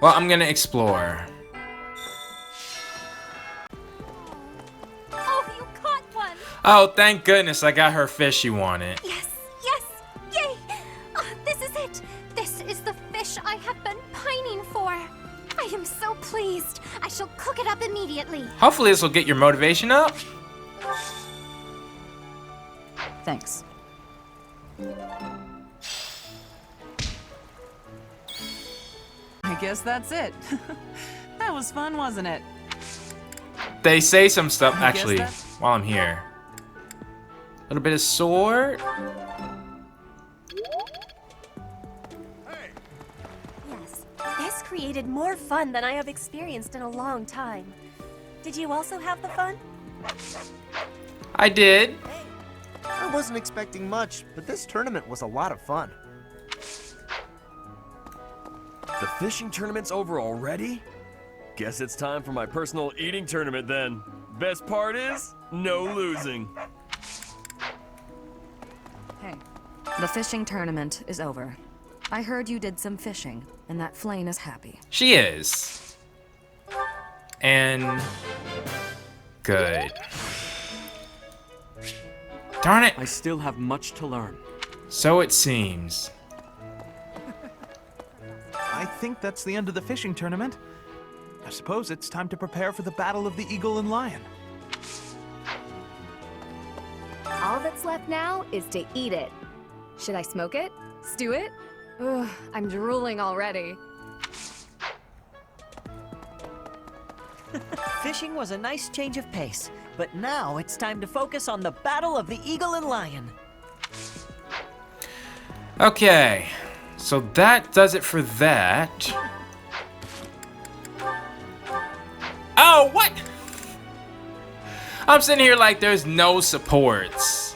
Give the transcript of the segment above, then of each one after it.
Well, I'm gonna explore. Oh, you caught one! Oh, thank goodness I got her fish she wanted. Yes, yes, yay! Oh, this is it! This is the fish I have been pining for. I am so pleased. I shall cook it up immediately. Hopefully this will get your motivation up. Thanks. I guess that's it. That was fun, wasn't it? They say some stuff, I guess actually, while I'm here. A little bit of sword. Yes, this created more fun than I have experienced in a long time. Did you also have the fun? I did. I wasn't expecting much, but this tournament was a lot of fun. The fishing tournament's over already? Guess it's time for my personal eating tournament then. Best part is, no losing. Hey, the fishing tournament is over. I heard you did some fishing, and that Flayn is happy. She is. And good. Darn it. I still have much to learn. So it seems. I think that's the end of the fishing tournament. I suppose it's time to prepare for the battle of the eagle and lion. All that's left now is to eat it. Should I smoke it? Stew it? Ugh, I'm drooling already. Fishing was a nice change of pace, but now it's time to focus on the battle of the eagle and lion. Okay, so that does it for that. Oh, what? I'm sitting here like there's no supports.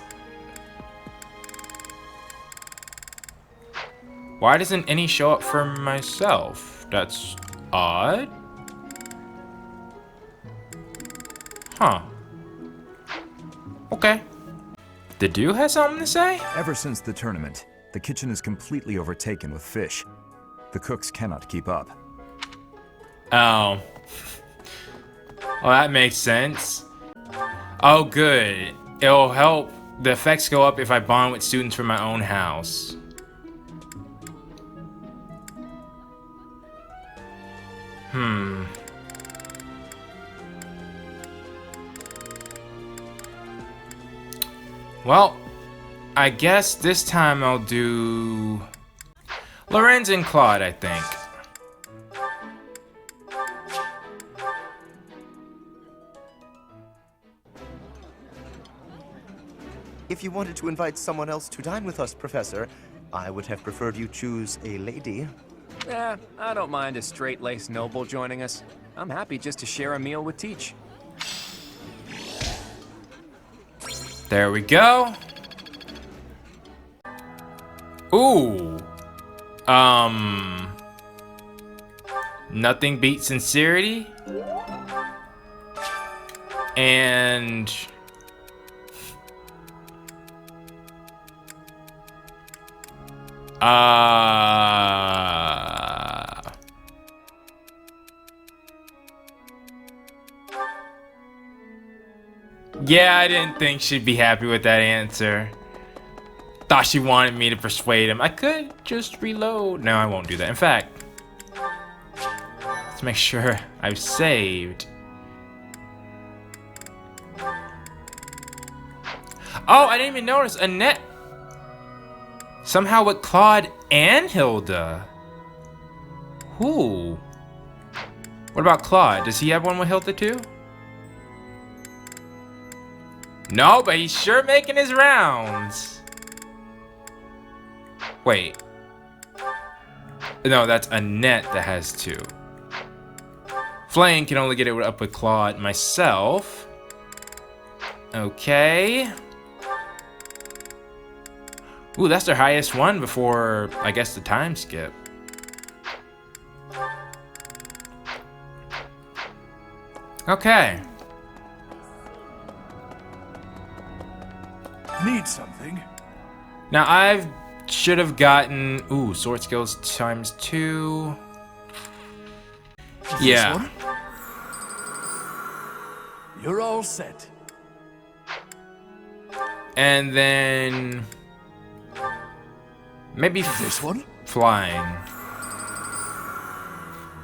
Why doesn't any show up for myself? That's odd. Huh. Okay. The dude has something to say? Ever since the tournament, the kitchen is completely overtaken with fish. The cooks cannot keep up. Oh. Oh, that makes sense. Oh, good. It'll help the effects go up if I bond with students from my own house. Well, I guess this time I'll do Lorenz and Claude, I think. If you wanted to invite someone else to dine with us, Professor, I would have preferred you choose a lady. I don't mind a straight-laced noble joining us. I'm happy just to share a meal with Teach. There we go. Ooh. Nothing beats sincerity. And yeah, I didn't think she'd be happy with that answer. Thought she wanted me to persuade him. I could just reload. No, I won't do that. In fact, let's make sure I've saved. Oh, I didn't even notice Annette. Somehow with Claude and Hilda. Ooh. What about Claude? Does he have one with Hilda too? No, but he's sure making his rounds. Wait. No, that's Annette that has two. Flayn can only get it up with Claude. Myself. Okay. Ooh, that's their highest one before, I guess, the time skip. Okay. Need something? Now should have gotten, ooh, sword skills ×2. Yeah. This one? You're all set. And then maybe this one? Flying.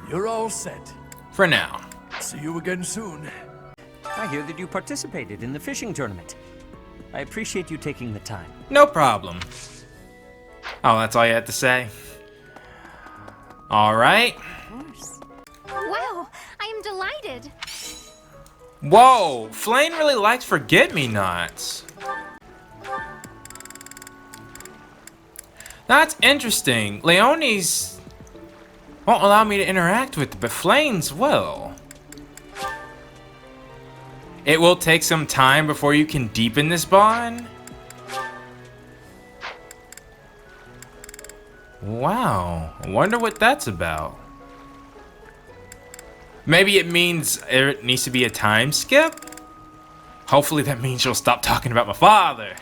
You're all set. For now. See you again soon. I hear that you participated in the fishing tournament. I appreciate you taking the time. No problem. Oh, that's all you had to say? Alright. Wow, I am delighted. Whoa, Flayn really likes forget-me-nots. That's interesting. Leonie's won't allow me to interact with it, but Flayn's will. It will take some time before you can deepen this bond? Wow, I wonder what that's about. Maybe it means it needs to be a time skip? Hopefully that means she'll stop talking about my father.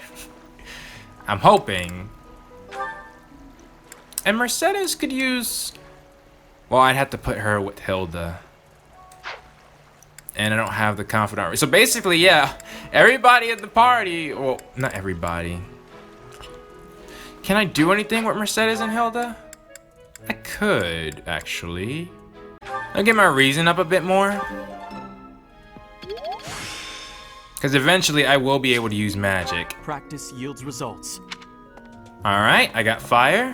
I'm hoping. And Mercedes could use... Well, I'd have to put her with Hilda. And I don't have the confidant. So basically, yeah, everybody at the party... Well, not everybody. Can I do anything with Mercedes and Hilda? I could, actually. I'll get my reason up a bit more. Because eventually I will be able to use magic. Practice yields results. Alright, I got fire.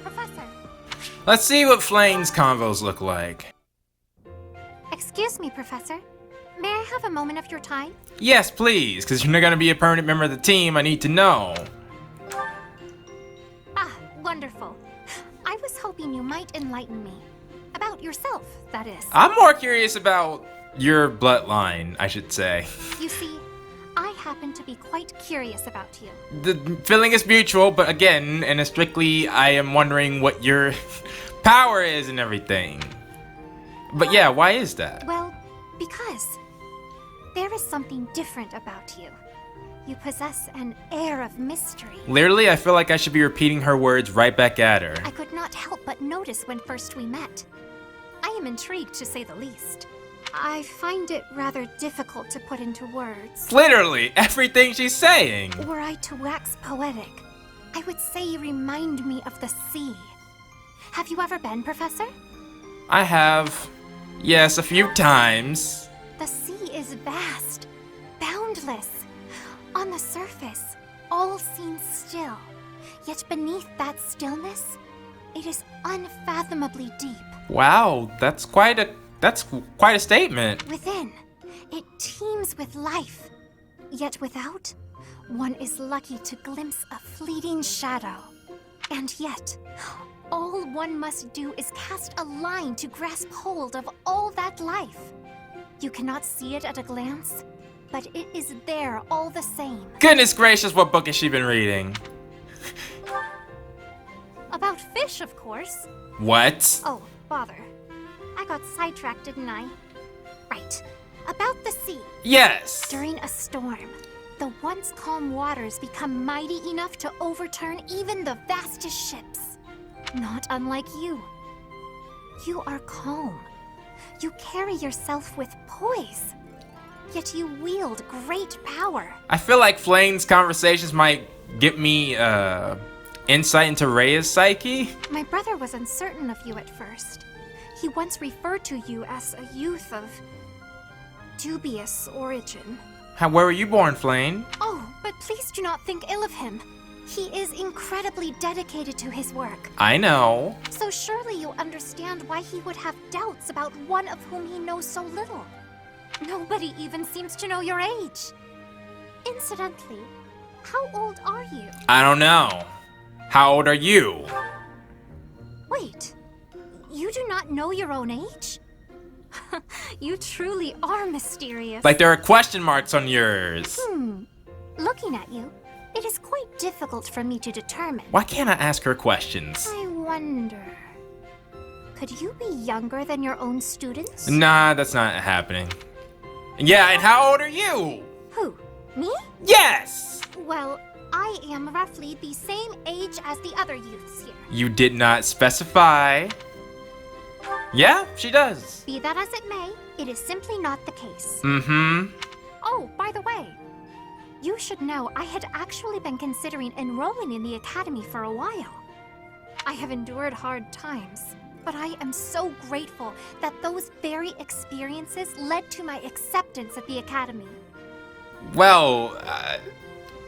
Professor. Let's see what Flayn's convos look like. Excuse me, Professor. May I have a moment of your time? Yes, please, because you're not going to be a permanent member of the team. I need to know. Ah, wonderful. I was hoping you might enlighten me. About yourself, that is. I'm more curious about your bloodline, I should say. You see, I happen to be quite curious about you. The feeling is mutual, but again, and strictly, I am wondering what your power is and everything. But yeah, why is that? Well, because there is something different about you. You possess an air of mystery. Literally, I feel like I should be repeating her words right back at her. I could not help but notice when first we met. I am intrigued, to say the least. I find it rather difficult to put into words. Literally, everything she's saying. Were I to wax poetic, I would say you remind me of the sea. Have you ever been, Professor? I have, yes, a few times. The sea is vast, boundless. On the surface, all seems still. Yet beneath that stillness, it is unfathomably deep. Wow, that's quite a statement. Within, it teems with life. Yet without, one is lucky to glimpse a fleeting shadow. And yet, all one must do is cast a line to grasp hold of all that life. You cannot see it at a glance, but it is there all the same. Goodness gracious, what book has she been reading? About fish, of course. What? Oh, bother. I got sidetracked, didn't I? Right. About the sea. Yes. During a storm, the once calm waters become mighty enough to overturn even the vastest ships. Not unlike you. You are calm. You carry yourself with poise. Yet you wield great power. I feel like Flayn's conversations might get me insight into Rhea's psyche. My brother was uncertain of you at first. He once referred to you as a youth of dubious origin. Where were you born, Flayn? Oh, but please do not think ill of him. He is incredibly dedicated to his work. I know. So surely you understand why he would have doubts about one of whom he knows so little. Nobody even seems to know your age. Incidentally, how old are you? I don't know. How old are you? Wait, you do not know your own age? You truly are mysterious. Like there are question marks on yours. Looking at you, it is quite difficult for me to determine. Why can't I ask her questions? I wonder, could you be younger than your own students? Nah, that's not happening. Yeah, and how old are you? Who, me? Yes! Well, I am roughly the same age as the other youths here. You did not specify. Yeah, she does. Be that as it may, it is simply not the case. Mm-hmm. Oh, by the way, you should know I had actually been considering enrolling in the academy for a while. I have endured hard times, but I am so grateful that those very experiences led to my acceptance at the academy. Well,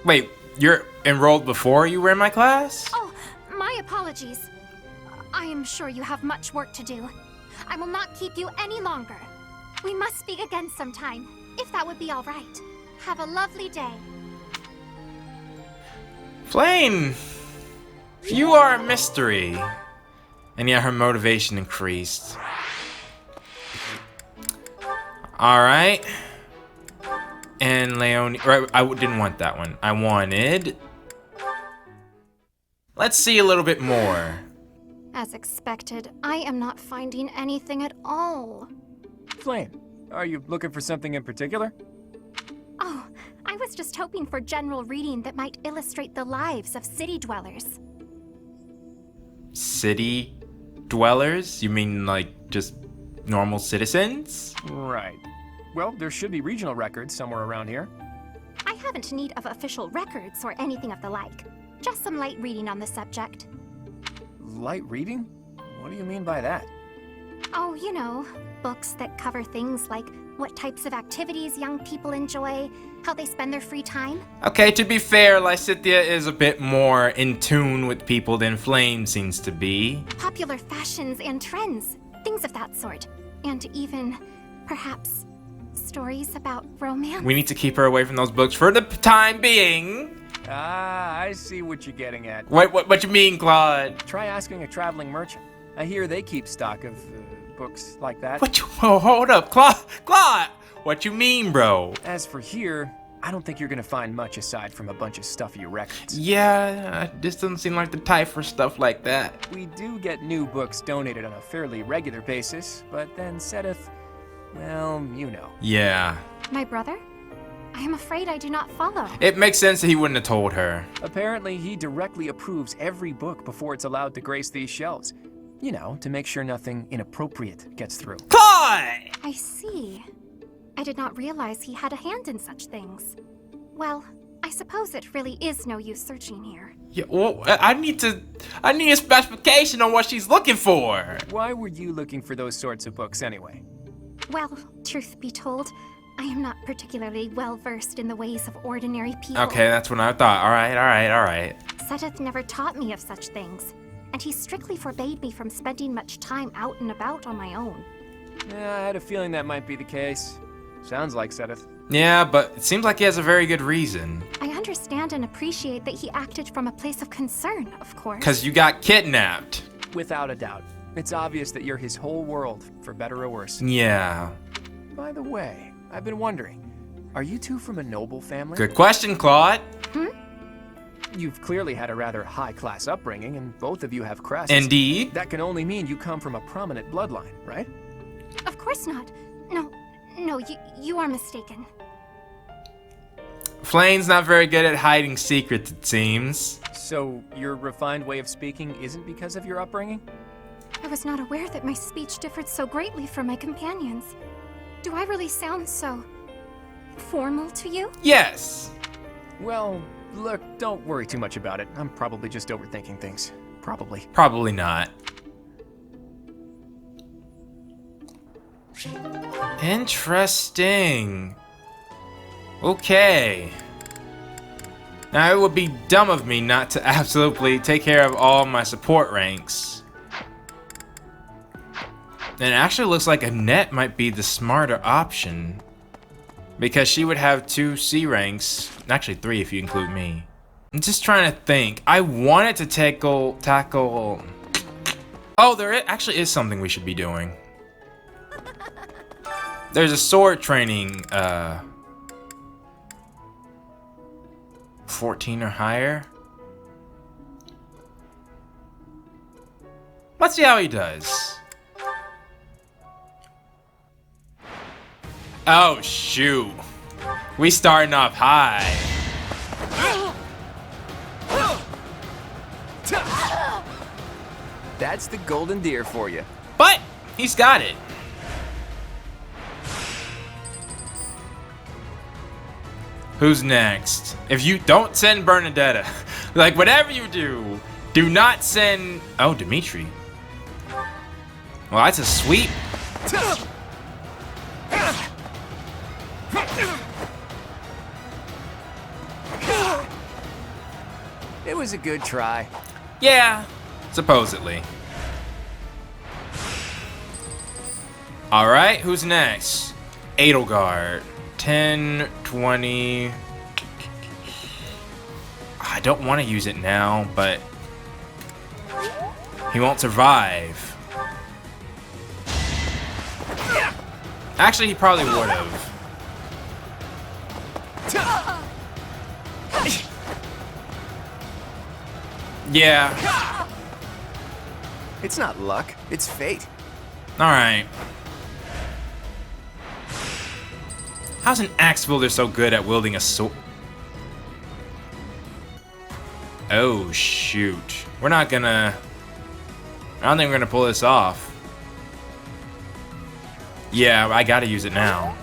wait, you're enrolled before you were in my class? Oh, my apologies. I am sure you have much work to do. I will not keep you any longer. We must speak again sometime, if that would be all right. Have a lovely day. Flayn, you are a mystery. And yet her motivation increased. Alright. And Leonie, right, I didn't want that one. I wanted... Let's see a little bit more. As expected, I am not finding anything at all. Flayn, are you looking for something in particular? Oh, I was just hoping for general reading that might illustrate the lives of city dwellers. City dwellers? You mean like just normal citizens? Right. Well, there should be regional records somewhere around here. I haven't need of official records or anything of the like. Just some light reading on the subject. Light reading? What do you mean by that? Oh, you know, books that cover things like what types of activities young people enjoy, how they spend their free time. Okay, to be fair, Lysithia is a bit more in tune with people than Flayn seems to be. Popular fashions and trends, things of that sort. And even, perhaps, stories about romance. We need to keep her away from those books for the time being. Ah, I see what you're getting at. What you mean, Claude? Try asking a traveling merchant. I hear they keep stock of books like that. Oh, hold up, Claude! What you mean, bro? As for here, I don't think you're gonna find much aside from a bunch of stuffy records. Yeah, this doesn't seem like the type for stuff like that. We do get new books donated on a fairly regular basis, but then Seth, well, you know. Yeah. My brother? I am afraid I do not follow. It makes sense that he wouldn't have told her. Apparently, he directly approves every book before it's allowed to grace these shelves. You know, to make sure nothing inappropriate gets through. Claude! I see. I did not realize he had a hand in such things. Well, I suppose it really is no use searching here. Yeah, well, I need a specification on what she's looking for. Why were you looking for those sorts of books anyway? Well, truth be told, I am not particularly well versed in the ways of ordinary people. Okay, that's what I thought. All right. Seth never taught me of such things, and he strictly forbade me from spending much time out and about on my own. Yeah, I had a feeling that might be the case. Sounds like Seth. Yeah, but it seems like he has a very good reason. I understand and appreciate that he acted from a place of concern, of course. Because you got kidnapped. Without a doubt. It's obvious that you're his whole world, for better or worse. Yeah. By the way, I've been wondering, are you two from a noble family? Good question, Claude. You've clearly had a rather high-class upbringing, and both of you have crests. Indeed. That can only mean you come from a prominent bloodline, right? Of course not. No, you are mistaken. Flayn's not very good at hiding secrets, it seems. So, your refined way of speaking isn't because of your upbringing? I was not aware that my speech differed so greatly from my companions. Do I really sound so formal to you? Yes. Well, look, don't worry too much about it. I'm probably just overthinking things. Probably. Probably not. Interesting. Okay. Now, it would be dumb of me not to absolutely take care of all my support ranks. And it actually looks like Annette might be the smarter option. Because she would have 2 C ranks. Actually 3 if you include me. I'm just trying to think. I wanted to tackle... Oh, there actually is something we should be doing. There's a sword training, 14 or higher. Let's see how he does. Oh, shoot. We starting off high. That's the golden deer for you. But He's got it. Who's next? If you don't send Bernadetta, like whatever you do, do not send. Oh, Dimitri. Well, that's a sweep. It was a good try. Yeah, supposedly. All right, who's next? Edelgard. 10, 20. I don't want to use it now, but he won't survive. Actually, he probably would have. Yeah. It's not luck, it's fate. All right. How's an axe wielder so good at wielding a sword? Oh, shoot. We're not gonna... I don't think we're gonna pull this off. Yeah, I gotta use it now.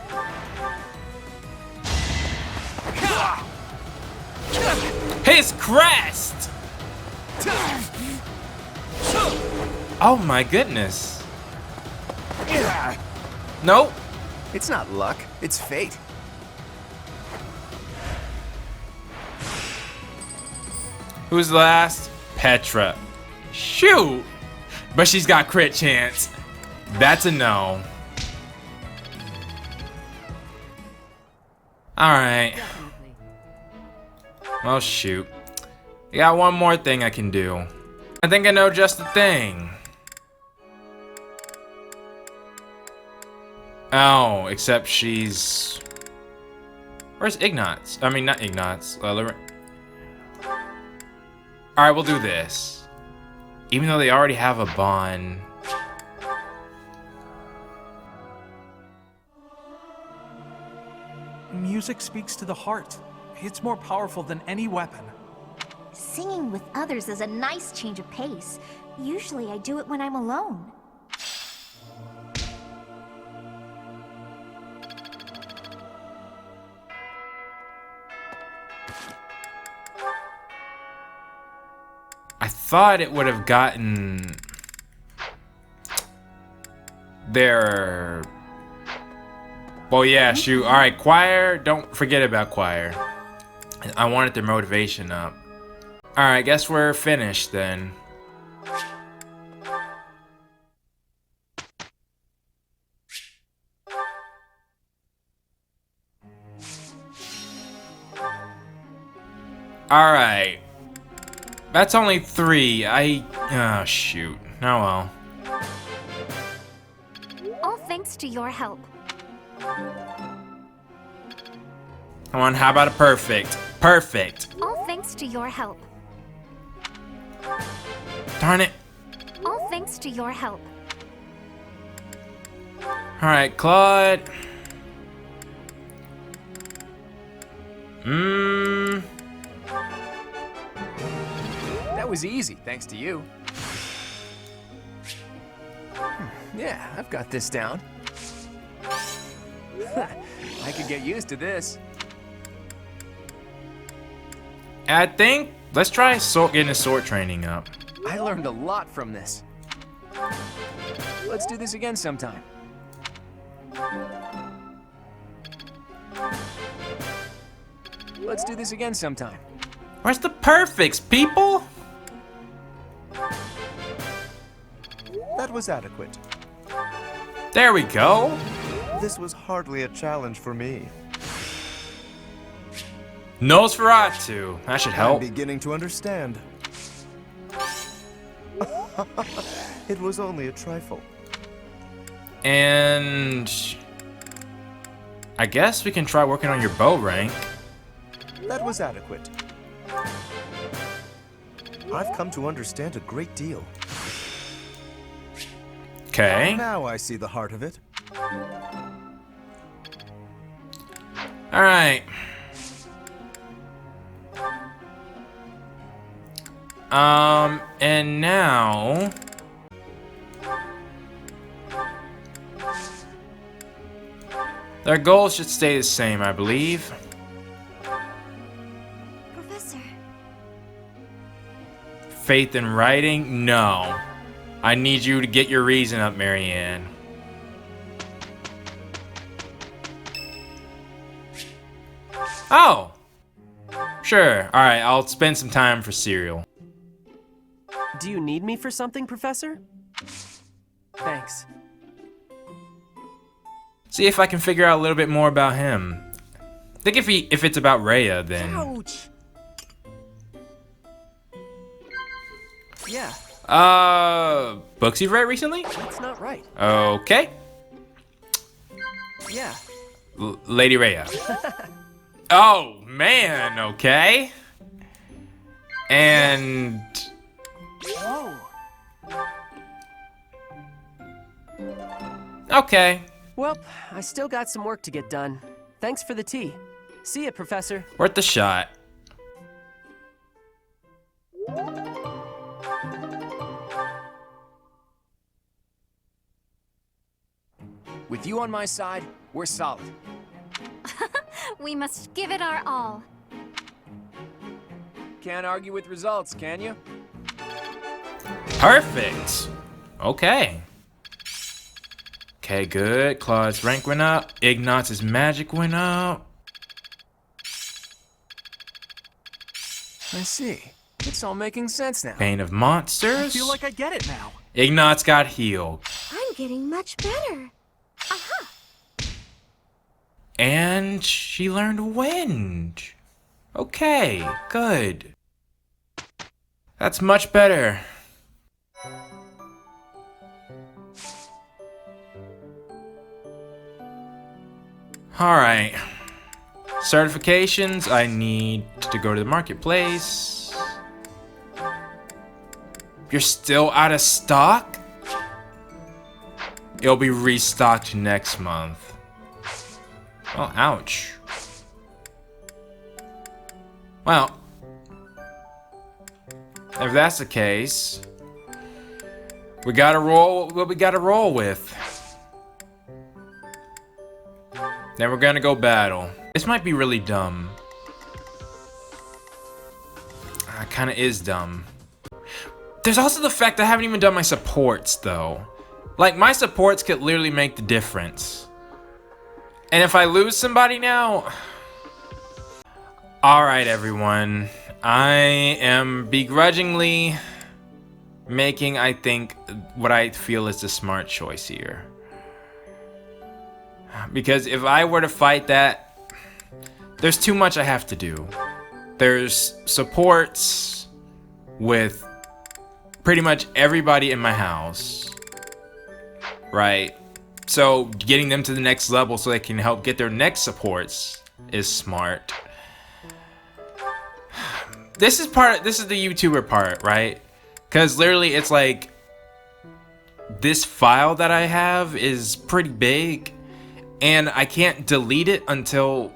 His crest! Oh my goodness. Nope. It's not luck, it's fate. Who's last? Petra. Shoot! But she's got crit chance. That's a no. Alright. Well, shoot. I got one more thing I can do. I think I know just the thing. Oh, except she's... Where's Ignatz? I mean, not Ignatz. Alright, we'll do this. Even though they already have a bond. Music speaks to the heart. It's more powerful than any weapon. Singing with others is a nice change of pace. Usually I do it when I'm alone. I thought it would have gotten their... Well, yeah, shoot. All right, choir. Don't forget about choir. I wanted their motivation up. All right, guess we're finished then. All right. That's only 3. Oh, shoot. Oh, well. All thanks to your help. Come on, how about a perfect? Perfect. All thanks to your help. Darn it. All thanks to your help. All right, Claude. That was easy, thanks to you. Yeah, I've got this down. I could get used to this. I think let's try getting his sword training up. I learned a lot from this. Let's do this again sometime. Let's do this again sometime. Where's the perfects, people? That was adequate. There we go. This was hardly a challenge for me. Nosferatu. That should help. I'm beginning to understand. It was only a trifle. And I guess we can try working on your bow rank. That was adequate. I've come to understand a great deal. Okay. Now I see the heart of it. All right. And now Their goals should stay the same, I believe. Professor. Faith in writing? No. I need you to get your reason up, Marianne. Oh! Sure. Alright, I'll spend some time for cereal. Do you need me for something, Professor? Thanks. See if I can figure out a little bit more about him. I think if it's about Rhea, then... Ouch! Yeah. Books you've read recently? That's not right. Okay. Yeah. Lady Rhea. Oh, man, okay. And... Whoa. Okay. Well, I still got some work to get done. Thanks for the tea. See ya, Professor. Worth the shot. With you on my side, we're solid. We must give it our all. Can't argue with results, can you? Perfect. Okay. Okay, good. Claude's rank went up. Ignat's magic went up. I see. It's all making sense now. Bane of Monsters. I feel like I get it now. Ignat's got healed. I'm getting much better. Aha! And she learned Wind. Okay, good. That's much better. Alright. Certifications, I need to go to the marketplace. You're still out of stock? It'll be restocked next month. Oh, ouch. Well, if that's the case, we gotta roll what we gotta roll with. Then we're gonna go battle. This might be really dumb. It kinda is dumb. There's also the fact that I haven't even done my supports, though. Like, my supports could literally make the difference. And if I lose somebody now... Alright, everyone. I am begrudgingly making, I think, what I feel is the smart choice here. Because if I were to fight that, there's too much I have to do. There's supports with pretty much everybody in my house, right? So getting them to the next level so they can help get their next supports is smart. This is the YouTuber part, right? Because literally it's like, this file that I have is pretty big and I can't delete it until...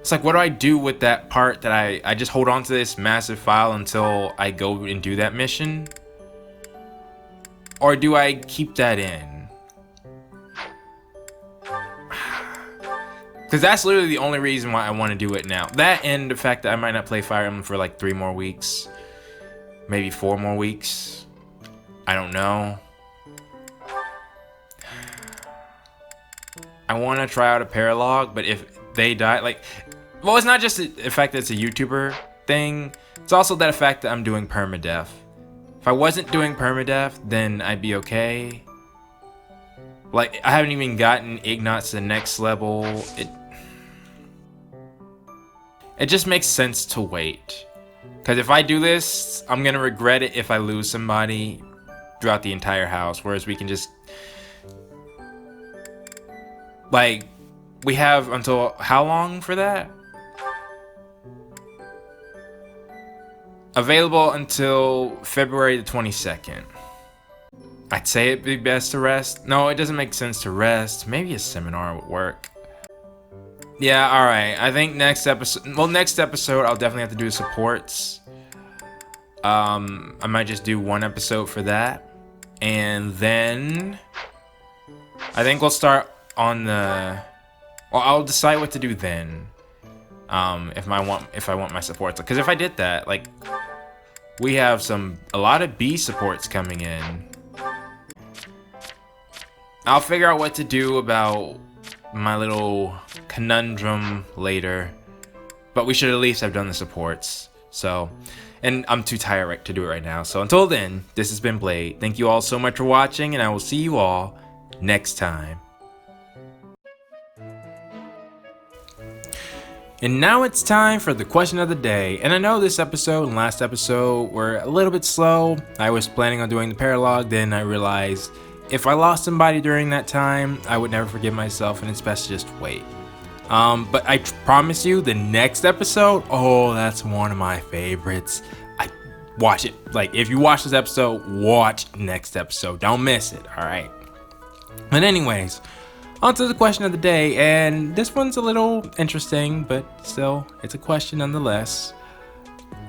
It's like, what do I do with that part that I just hold on to this massive file until I go and do that mission? Or do I keep that in? Because that's literally the only reason why I want to do it now. That and the fact that I might not play Fire Emblem for like 3 more weeks. Maybe 4 more weeks. I don't know. I want to try out a Paralog, but if they die, like... Well, it's not just the fact that it's a YouTuber thing. It's also that fact that I'm doing Permadeath. If I wasn't doing Permadeath, then I'd be okay. Like, I haven't even gotten Ignatz to the next level. It just makes sense to wait. Because if I do this, I'm going to regret it if I lose somebody throughout the entire house. Whereas we can just... Like, we have until how long for that? Available until February the 22nd. I'd say it'd be best to rest. No, it doesn't make sense to rest. Maybe a seminar would work. Yeah, alright. I think next episode... Well, next episode, I'll definitely have to do supports. I might just do 1 episode for that. And then... I think we'll start on the... Well, I'll decide what to do then. If I want my supports. Because if I did that, like... We have a lot of B supports coming in. I'll figure out what to do about my little conundrum later. But we should at least have done the supports. So, and I'm too tired to do it right now. So until then, this has been Blade. Thank you all so much for watching, and I will see you all next time. And now it's time for the question of the day. And I know this episode and last episode were a little bit slow. I was planning on doing the paralog, then I realized if I lost somebody during that time, I would never forgive myself, and it's best to just wait. But I promise you, the next episode, oh, that's one of my favorites. I watch it. Like, if you watch this episode, watch next episode. Don't miss it, alright? But anyways, on to the question of the day, and this one's a little interesting, but still, it's a question nonetheless.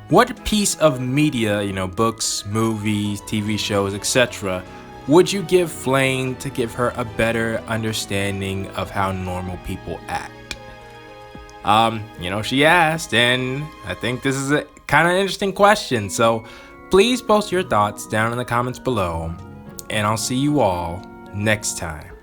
What piece of media, you know, books, movies, TV shows, etc., would you give Flayn to give her a better understanding of how normal people act? You know, she asked, and I think this is a kind of interesting question, so please post your thoughts down in the comments below, and I'll see you all next time.